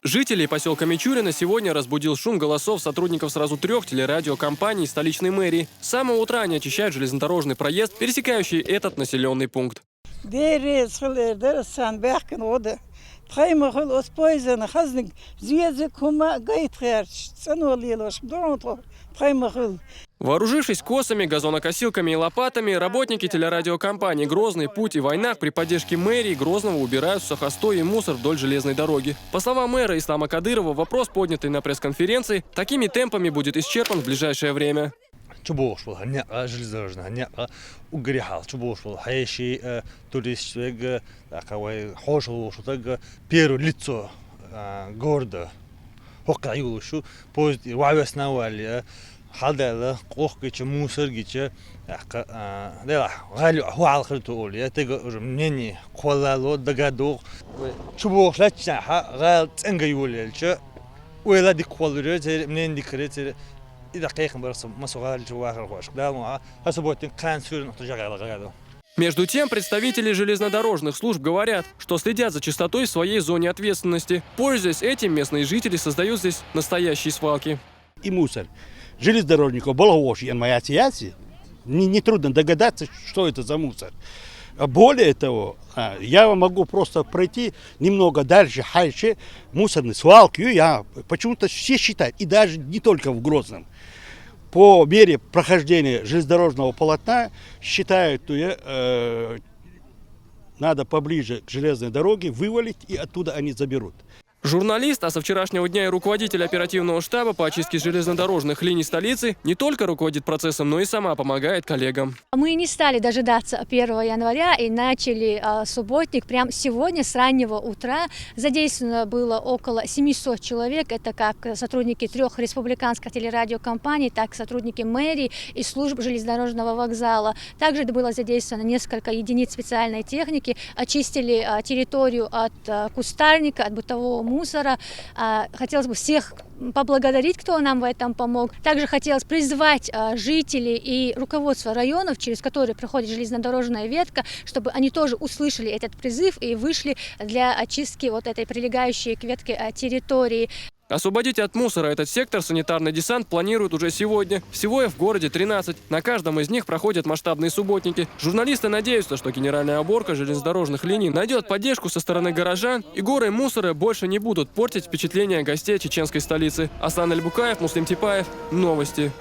Жителей поселка Мичурина сегодня разбудил шум голосов сотрудников сразу 3 телерадиокомпаний столичной мэрии. С самого утра они очищают железнодорожный проезд, пересекающий этот населенный пункт. Вооружившись косами, газонокосилками и лопатами, работники телерадиокомпаний «Грозный», «Путь» и «Войнах» при поддержке мэрии Грозного убирают сухостой и мусор вдоль железной дороги. По словам мэра Ислама Кадырова, вопрос, поднятый на пресс-конференции, такими темпами будет исчерпан в ближайшее время. Первое лицо города. Халдала, кохгича, мусоргича, да, галхрту оли, тега уже мнение, колало, догадок, чубошлача, гал ценгаюлельча, уэлади коллеры, мнение дикрете, и дакейхан барса, масугал чувахархош, да, хасаботин трансфер на тужагалагаду. Между тем, представители железнодорожных служб говорят, что следят за чистотой в своей зоне ответственности. Пользуясь этим, местные жители создают здесь настоящие свалки. И мусор. Железнодорожников балагоши, моя сияси. Нетрудно догадаться, что это за мусор. Более того, я могу просто пройти немного дальше, мусорные свалки. Я почему-то все считают, и даже не только в Грозном. По мере прохождения железнодорожного полотна считают, надо поближе к железной дороге вывалить, и оттуда они заберут. Журналист, а со вчерашнего дня и руководитель оперативного штаба по очистке железнодорожных линий столицы не только руководит процессом, но и сама помогает коллегам. Мы не стали дожидаться 1 января и начали субботник прямо сегодня с раннего утра. Задействовано было около 700 человек. Это как сотрудники 3 республиканских телерадиокомпаний, так и сотрудники мэрии и служб железнодорожного вокзала. Также было задействовано несколько единиц специальной техники. Очистили территорию от кустарника, от бытового мусора. Хотелось бы всех поблагодарить, кто нам в этом помог. Также хотелось призвать жителей и руководство районов, через которые проходит железнодорожная ветка, чтобы они тоже услышали этот призыв и вышли для очистки вот этой прилегающей к ветке территории. Освободить от мусора этот сектор санитарный десант планируют уже сегодня. Всего их в городе 13. На каждом из них проходят масштабные субботники. Журналисты надеются, что генеральная уборка железнодорожных линий найдет поддержку со стороны горожан, и горы мусора больше не будут портить впечатление гостей чеченской столицы. Аслан Альбукаев, Муслим Типаев. Новости.